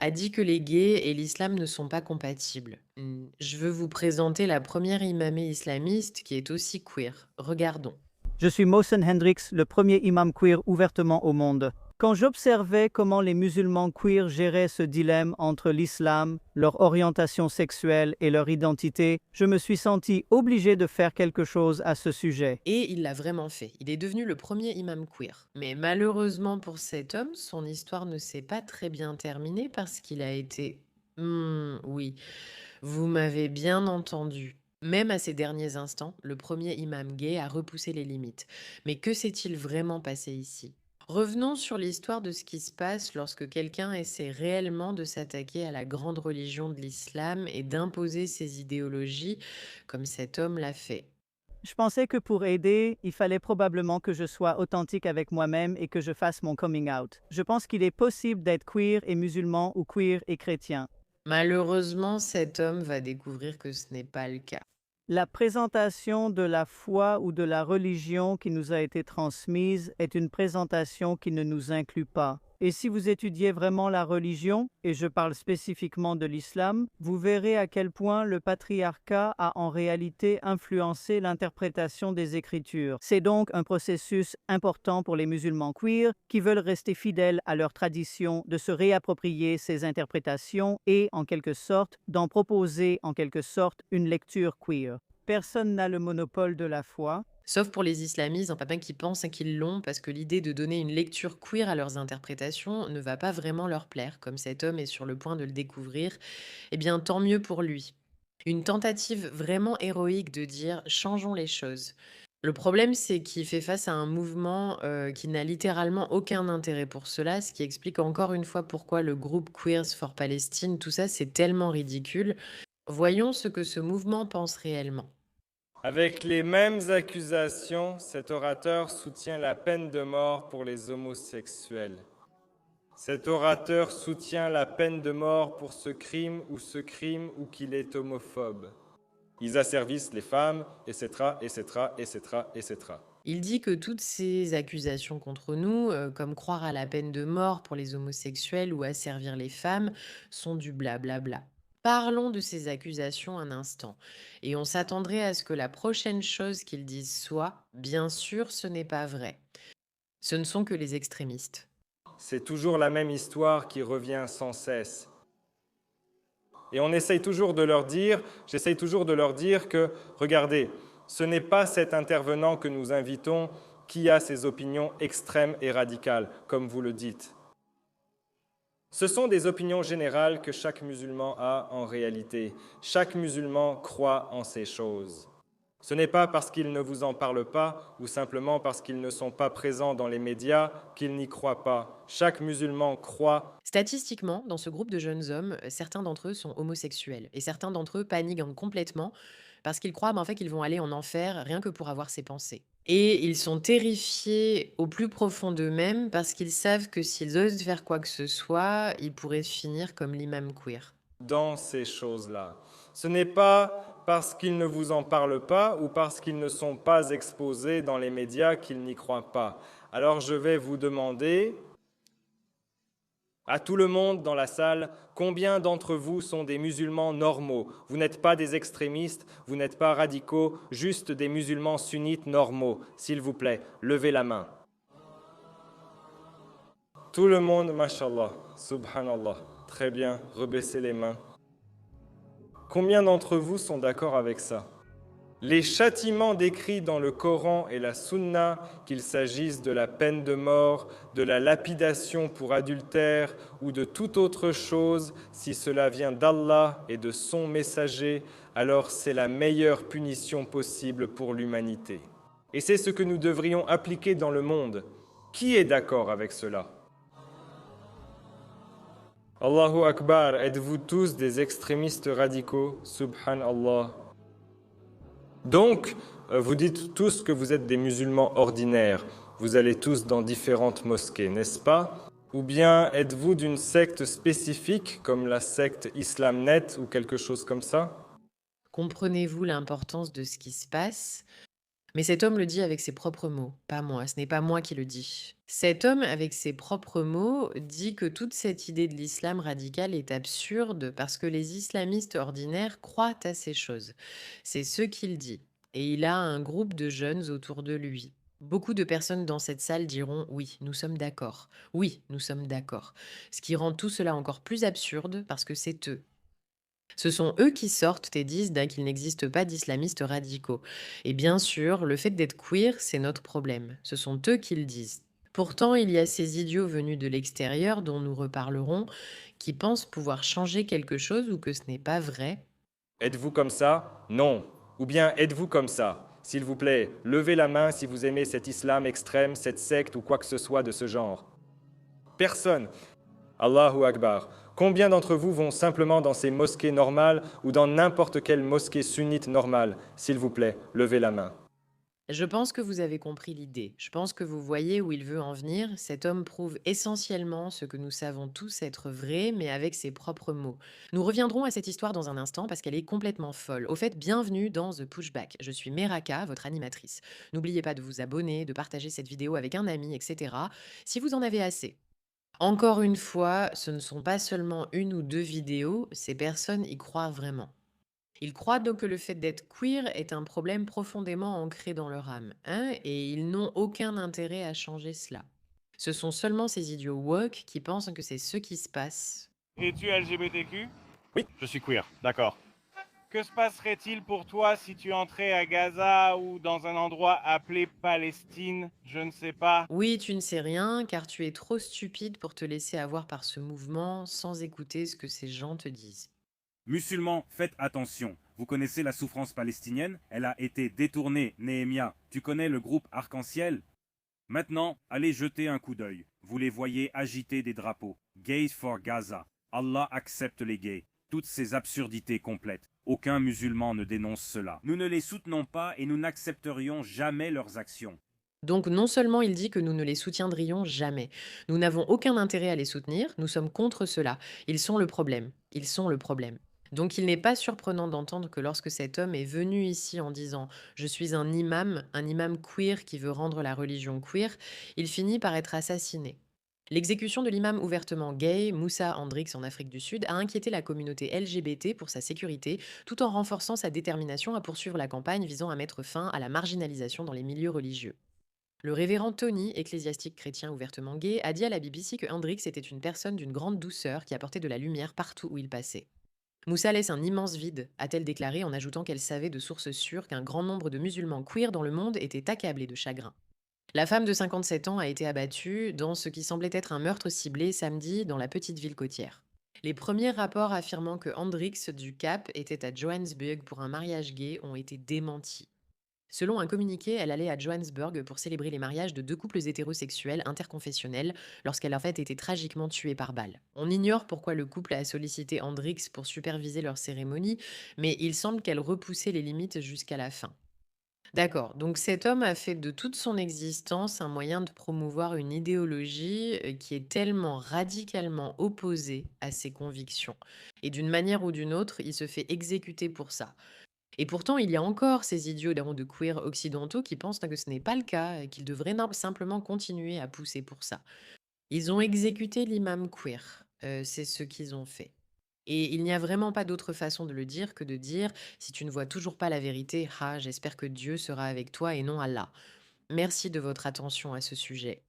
a dit que les gays et l'islam ne sont pas compatibles. Je veux vous présenter la première imamée islamiste qui est aussi queer. Regardons. Je suis Mohsen Hendricks, le premier imam queer ouvertement au monde. Quand j'observais comment les musulmans queer géraient ce dilemme entre l'islam, leur orientation sexuelle et leur identité, je me suis senti obligé de faire quelque chose à ce sujet. Et il l'a vraiment fait. Il est devenu le premier imam queer. Mais malheureusement pour cet homme, son histoire ne s'est pas très bien terminée parce qu'il a été... oui, vous m'avez bien entendu. Même à ces derniers instants, le premier imam gay a repoussé les limites. Mais que s'est-il vraiment passé ici? Revenons sur l'histoire de ce qui se passe lorsque quelqu'un essaie réellement de s'attaquer à la grande religion de l'islam et d'imposer ses idéologies, comme cet homme l'a fait. Je pensais que pour aider, il fallait probablement que je sois authentique avec moi-même et que je fasse mon coming out. Je pense qu'il est possible d'être queer et musulman ou queer et chrétien. Malheureusement, cet homme va découvrir que ce n'est pas le cas. La présentation de la foi ou de la religion qui nous a été transmise est une présentation qui ne nous inclut pas. Et si vous étudiez vraiment la religion, et je parle spécifiquement de l'islam, vous verrez à quel point le patriarcat a en réalité influencé l'interprétation des Écritures. C'est donc un processus important pour les musulmans queer qui veulent rester fidèles à leur tradition de se réapproprier ces interprétations et, en quelque sorte, d'en proposer en quelque sorte une lecture queer. Personne n'a le monopole de la foi. Sauf pour les islamistes, enfin pas qui pensent qu'ils l'ont, parce que l'idée de donner une lecture queer à leurs interprétations ne va pas vraiment leur plaire, comme cet homme est sur le point de le découvrir. Eh bien, tant mieux pour lui. Une tentative vraiment héroïque de dire changeons les choses. Le problème, c'est qu'il fait face à un mouvement qui n'a littéralement aucun intérêt pour cela, ce qui explique encore une fois pourquoi le groupe Queers for Palestine, tout ça, c'est tellement ridicule. Voyons ce que ce mouvement pense réellement. Avec les mêmes accusations, cet orateur soutient la peine de mort pour les homosexuels. Cet orateur soutient la peine de mort pour ce crime ou qu'il est homophobe. Ils asservissent les femmes, etc., etc., etc., etc. Il dit que toutes ces accusations contre nous, comme croire à la peine de mort pour les homosexuels ou asservir les femmes, sont du blablabla. Parlons de ces accusations un instant, et on s'attendrait à ce que la prochaine chose qu'ils disent soit, bien sûr, ce n'est pas vrai. Ce ne sont que les extrémistes. C'est toujours la même histoire qui revient sans cesse. Et on essaye toujours de leur dire, j'essaye toujours de leur dire que, regardez, ce n'est pas cet intervenant que nous invitons qui a ses opinions extrêmes et radicales, comme vous le dites. Ce sont des opinions générales que chaque musulman a en réalité. Chaque musulman croit en ces choses. Ce n'est pas parce qu'ils ne vous en parlent pas ou simplement parce qu'ils ne sont pas présents dans les médias qu'ils n'y croient pas. Chaque musulman croit. Statistiquement, dans ce groupe de jeunes hommes, certains d'entre eux sont homosexuels et certains d'entre eux paniquent complètement parce qu'ils croient en fait qu'ils vont aller en enfer rien que pour avoir ces pensées. Et ils sont terrifiés au plus profond d'eux-mêmes parce qu'ils savent que s'ils osent faire quoi que ce soit, ils pourraient finir comme l'imam queer. Dans ces choses-là. Ce n'est pas parce qu'ils ne vous en parlent pas ou parce qu'ils ne sont pas exposés dans les médias qu'ils n'y croient pas. Alors je vais vous demander, à tout le monde dans la salle, combien d'entre vous sont des musulmans normaux? Vous n'êtes pas des extrémistes, vous n'êtes pas radicaux, juste des musulmans sunnites normaux. S'il vous plaît, levez la main. Tout le monde, mashallah, subhanallah. Très bien, rebaissez les mains. Combien d'entre vous sont d'accord avec ça? Les châtiments décrits dans le Coran et la Sunna, qu'il s'agisse de la peine de mort, de la lapidation pour adultère ou de toute autre chose, si cela vient d'Allah et de son messager, alors c'est la meilleure punition possible pour l'humanité. Et c'est ce que nous devrions appliquer dans le monde. Qui est d'accord avec cela? Allahu Akbar, êtes-vous tous des extrémistes radicaux? Subhanallah. Donc, vous dites tous que vous êtes des musulmans ordinaires. Vous allez tous dans différentes mosquées, n'est-ce pas? Ou bien êtes-vous d'une secte spécifique, comme la secte Islamnet ou quelque chose comme ça? Comprenez-vous l'importance de ce qui se passe? Mais cet homme le dit avec ses propres mots, pas moi, ce n'est pas moi qui le dis. Cet homme, avec ses propres mots, dit que toute cette idée de l'islam radical est absurde parce que les islamistes ordinaires croient à ces choses. C'est ce qu'il dit. Et il a un groupe de jeunes autour de lui. Beaucoup de personnes dans cette salle diront oui, nous sommes d'accord. Oui, nous sommes d'accord. Ce qui rend tout cela encore plus absurde parce que c'est eux. Ce sont eux qui sortent et disent qu'il n'existe pas d'islamistes radicaux. Et bien sûr, le fait d'être queer, c'est notre problème. Ce sont eux qui le disent. Pourtant, il y a ces idiots venus de l'extérieur dont nous reparlerons, qui pensent pouvoir changer quelque chose ou que ce n'est pas vrai. Êtes-vous comme ça? Non. Ou bien êtes-vous comme ça? S'il vous plaît, levez la main si vous aimez cet islam extrême, cette secte ou quoi que ce soit de ce genre. Personne. Allahu Akbar. Combien d'entre vous vont simplement dans ces mosquées normales ou dans n'importe quelle mosquée sunnite normale? S'il vous plaît, levez la main. Je pense que vous avez compris l'idée. Je pense que vous voyez où il veut en venir. Cet homme prouve essentiellement ce que nous savons tous être vrai, mais avec ses propres mots. Nous reviendrons à cette histoire dans un instant parce qu'elle est complètement folle. Au fait, bienvenue dans The Pushback. Je suis Meraka, votre animatrice. N'oubliez pas de vous abonner, de partager cette vidéo avec un ami, etc. si vous en avez assez. Encore une fois, ce ne sont pas seulement une ou deux vidéos, ces personnes y croient vraiment. Ils croient donc que le fait d'être queer est un problème profondément ancré dans leur âme, hein, et ils n'ont aucun intérêt à changer cela. Ce sont seulement ces idiots woke qui pensent que c'est ce qui se passe. Es-tu LGBTQ? Oui. Je suis queer, d'accord. Que se passerait-il pour toi si tu entrais à Gaza ou dans un endroit appelé Palestine? Je ne sais pas. Oui, tu ne sais rien car tu es trop stupide pour te laisser avoir par ce mouvement sans écouter ce que ces gens te disent. Musulmans, faites attention. Vous connaissez la souffrance palestinienne? Elle a été détournée, Néhémia. Tu connais le groupe Arc-en-Ciel? Maintenant, allez jeter un coup d'œil. Vous les voyez agiter des drapeaux. Gays for Gaza. Allah accepte les gays. Toutes ces absurdités complètes. Aucun musulman ne dénonce cela. Nous ne les soutenons pas et nous n'accepterions jamais leurs actions. Donc non seulement il dit que nous ne les soutiendrions jamais, nous n'avons aucun intérêt à les soutenir, nous sommes contre cela. Ils sont le problème. Ils sont le problème. Donc il n'est pas surprenant d'entendre que lorsque cet homme est venu ici en disant ⁇ Je suis un imam queer qui veut rendre la religion queer ⁇ il finit par être assassiné. L'exécution de l'imam ouvertement gay, Moussa Hendricks en Afrique du Sud, a inquiété la communauté LGBT pour sa sécurité, tout en renforçant sa détermination à poursuivre la campagne visant à mettre fin à la marginalisation dans les milieux religieux. Le révérend Tony, ecclésiastique chrétien ouvertement gay, a dit à la BBC que Hendricks était une personne d'une grande douceur qui apportait de la lumière partout où il passait. Moussa laisse un immense vide, a-t-elle déclaré en ajoutant qu'elle savait de sources sûres qu'un grand nombre de musulmans queer dans le monde étaient accablés de chagrin. La femme de 57 ans a été abattue dans ce qui semblait être un meurtre ciblé samedi dans la petite ville côtière. Les premiers rapports affirmant que Hendricks du Cap était à Johannesburg pour un mariage gay ont été démentis. Selon un communiqué, elle allait à Johannesburg pour célébrer les mariages de deux couples hétérosexuels interconfessionnels lorsqu'elle a en fait été tragiquement tuée par balle. On ignore pourquoi le couple a sollicité Hendricks pour superviser leur cérémonie, mais il semble qu'elle repoussait les limites jusqu'à la fin. D'accord, donc cet homme a fait de toute son existence un moyen de promouvoir une idéologie qui est tellement radicalement opposée à ses convictions. Et d'une manière ou d'une autre, il se fait exécuter pour ça. Et pourtant, il y a encore ces idiots de queer occidentaux qui pensent que ce n'est pas le cas et qu'ils devraient simplement continuer à pousser pour ça. Ils ont exécuté l'imam queer. C'est ce qu'ils ont fait. Et il n'y a vraiment pas d'autre façon de le dire que de dire si tu ne vois toujours pas la vérité, j'espère que Dieu sera avec toi et non Allah. Merci de votre attention à ce sujet.